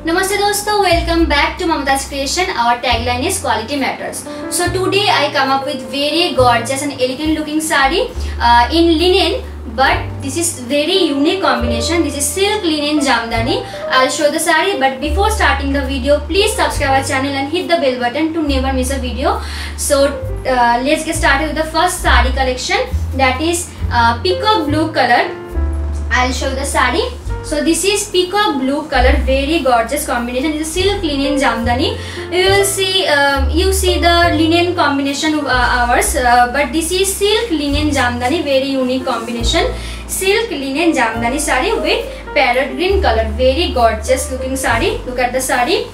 Namaste dosto, welcome back to Mamata's Creation. Our tagline is quality matters. So today I come up with very gorgeous and elegant looking sari in linen, but this is very unique combination. This is silk linen jamdani. I'll show the sari, but before starting the video, please subscribe our channel and hit the bell button to never miss a video. So let's get started with the first sari collection, that is peacock blue color. I'll show the sari. So this is peacock blue color, very gorgeous combination. This is silk linen jamdani. You see the linen combination of ours, but this is silk linen jamdani, very unique combination. Silk linen jamdani sari with parrot green color, very gorgeous looking sari. Look at the sari.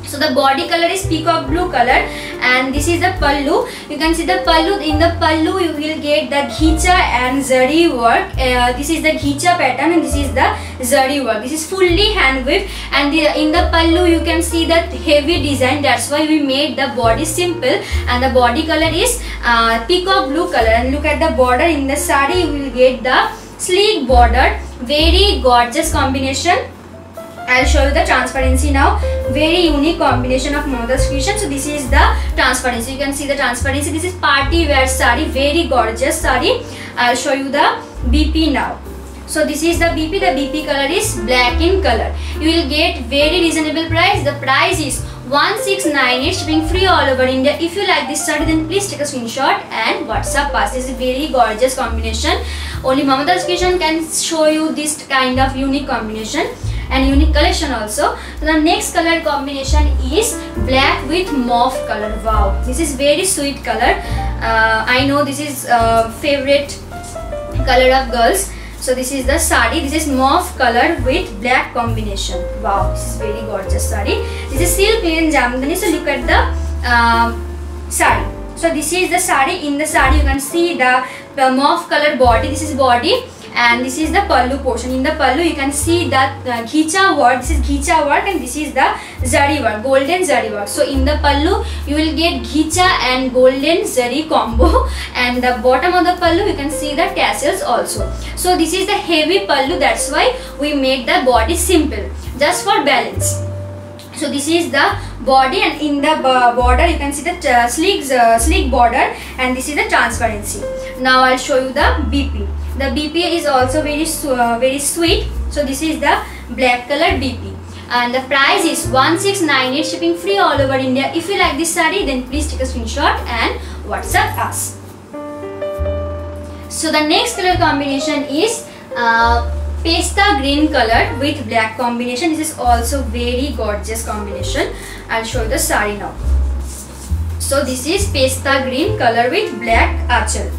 So the body color is peacock blue color, and this is the pallu. You can see the pallu. In the pallu you will get the ghicha and zari work. This is the ghicha pattern and this is the zari work. This is fully hand weave, and in the pallu you can see that heavy design. That's why we made the body simple, and the body color is peacock blue color. And look at the border. In the sari you will get the sleek border, very gorgeous combination. I'll show you the transparency now. Very unique combination of Mamata's Creation. So this is the transparency. You can see the transparency. This is party wear sari, very gorgeous sari. I'll show you the BP now. So this is the BP. The BP color is black in color. You will get very reasonable price. The price is 1698, shipping free all over India. If you like this sari, then please take a screenshot and WhatsApp us. This is very gorgeous combination. Only Mamata's Creation can show you this kind of unique combination and unique collection also. So the next color combination is black with mauve color. Wow, this is very sweet color. I know this is favorite color of girls. So this is the sari. This is mauve color with black combination. Wow, this is very gorgeous sari. This is silk linen jamdani. So look at the sari. So this is the sari. In the sari you can see the mauve color body. This is body, and this is the pallu portion. In the pallu you can see that ghicha work. This is ghicha work, and this is the zari work, golden zari work. So in the pallu you will get ghicha and golden zari combo, and the bottom of the pallu you can see the tassels also. So this is the heavy pallu. That's why we made the body simple, just for balance. So this is the body, and in the border you can see the sleek border, and this is the transparency. Now I'll show you the BP. The BP is also very sweet. So this is the black color BP, and the price is 1698, shipping free all over India. If you like this sari, then please take a screenshot and WhatsApp us. So the next color combination is pasta green color with black combination. This is also very gorgeous combination. I'll show you the sari now. So this is pasta green color with black achal.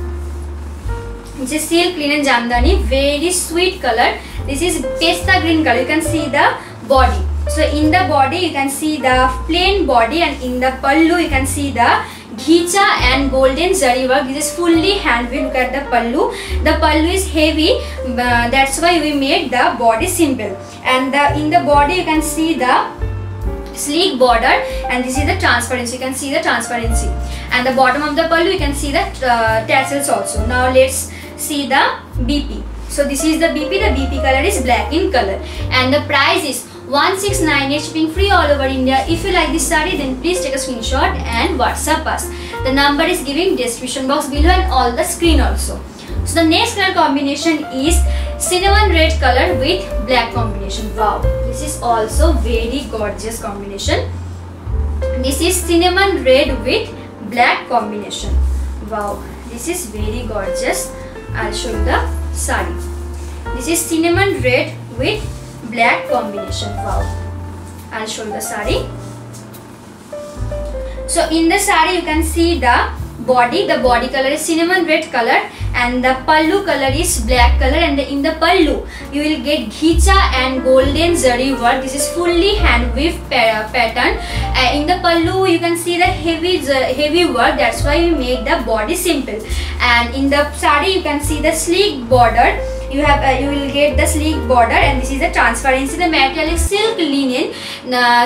This is silk linen jamdani, very sweet color. This is pasta green color. You can see the body. So in the body you can see the plain body, and in the pallu you can see the ghicha and golden zari work. This is fully hand weave. Look at the pallu. The pallu is heavy. That's why we made the body simple. And in the body you can see the sleek border, and this is the transparency. You can see the transparency. And the bottom of the pallu you can see the tassels also. Now let's see the BP. So this is the BP. The BP color is black in color, and the price is 1698, shipping free all over India. If you like this sari, then please take a screenshot and WhatsApp us. The number is given description box below and all the screen also. So the next color combination is cinnamon red color with black combination. Wow, this is also very gorgeous combination. This is cinnamon red with black combination. Wow, this is very gorgeous. I'll show you the sari. This is cinnamon red with black combination. Wow, I'll show you the sari. So in the sari you can see the body. The body color is cinnamon red color, and the pallu color is black color, and in the pallu you will get ghicha and golden zari work. This is fully hand weave pattern. In the pallu you can see the heavy work. That's why we make the body simple. And in the sari you can see the sleek border. You will get the sleek border, and this is the transparency. The material is silk linen,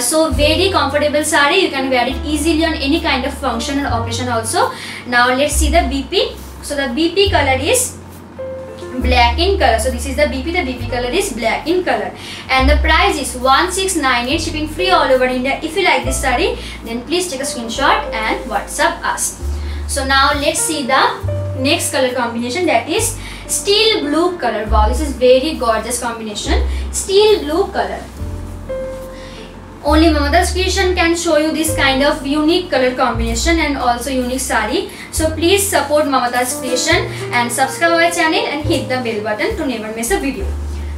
so very comfortable sari. You can wear it easily on any kind of function or occasion also. Now let's see the BP. So the BP color is black in color. So this is the BP. The BP color is black in color, and the price is 1698, shipping free all over India. If you like this saree, then please take a screenshot and WhatsApp us. So now let's see the next color combination, that is steel blue color. Wow, this is very gorgeous combination. Steel blue color. Only Mamata's Creation can show you this kind of unique color combination and also unique saree. So please support Mamata's Creation and subscribe our channel and hit the bell button to never miss a video.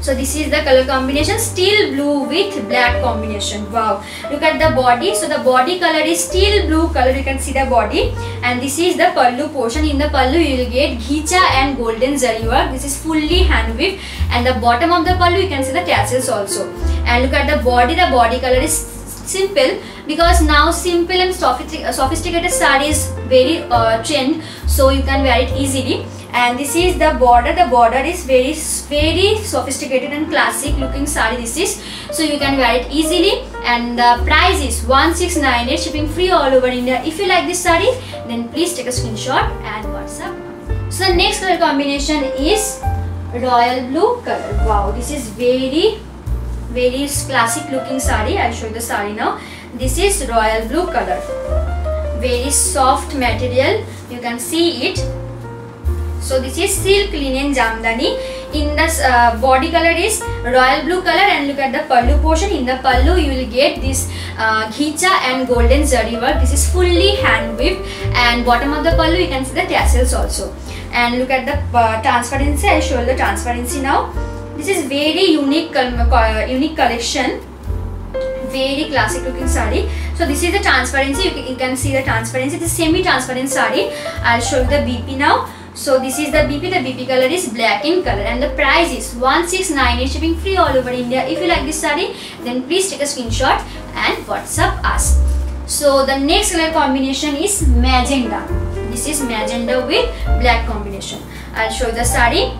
So this is the color combination, steel blue with black combination. Wow, look at the body. So the body color is steel blue color, you can see the body, and this is the pallu portion. In the pallu you will get ghicha and golden zari work. This is fully hand weave, and the bottom of the pallu you can see the tassels also. And look at the body color is simple, because now simple and sophisticated saree is very trend, so you can wear it easily. And this is the border is very sophisticated and classic looking saree this is, so you can wear it easily. And the price is 1698, shipping free all over India. If you like this saree, then please take a screenshot and WhatsApp. So the next color combination is royal blue color. Wow, this is very classic looking saree. I'll show you the saree now. This is royal blue color, very soft material, you can see it. So this is silk linen jamdani. In the body color is royal blue color, and look at the pallu portion. In the pallu you will get this ghicha and golden zari work. This is fully hand weaved, and bottom of the pallu you can see the tassels also. And look at the transparency. I show you the transparency now. This is very unique collection, very classic looking saree. So this is the transparency. You can see the transparency. This is semi-transparent saree. I'll show you the BP now. So this is the BP. The BP color is black in color, and the price is 1698, shipping free all over India. If you like this saree, then please take a screenshot and WhatsApp us. So the next color combination is magenta. This is magenta with black combination. I'll show you the saree.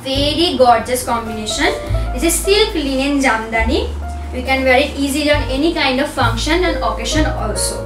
Very gorgeous combination. This is silk linen jamdani. You can wear it easily on any kind of function and occasion also.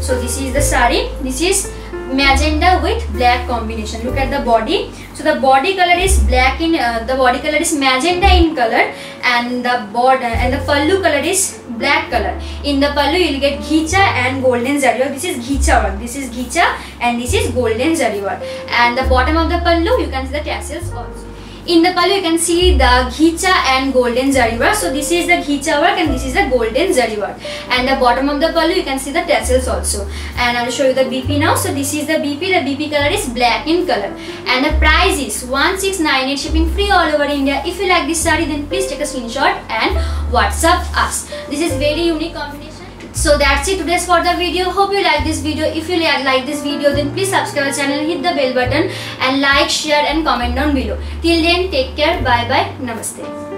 So this is the saree. This is magenta with black combination. Look at the body. So the body color is black in the body color is magenta in color, and the border and the pallu color is black color. In the pallu you will get ghicha and golden zari work. This is ghicha work. This is ghicha and this is golden zari work. And the bottom of the pallu you can see the tassels also. In the pallu you can see the ghicha and golden zari work. So this is the ghicha work and this is the golden zari work. And the bottom of the pallu you can see the tassels also. And I will show you the BP now. So this is the BP. The BP color is black in color, and the price is 1698, shipping free all over India. If you like this saree, then please take a screenshot and WhatsApp us. This is very unique combination. So that's it today's for the video. Hope you like this video. If you like this video, then please subscribe our channel, hit the bell button, and like, share and comment down below. Till then, take care. Bye bye. Namaste.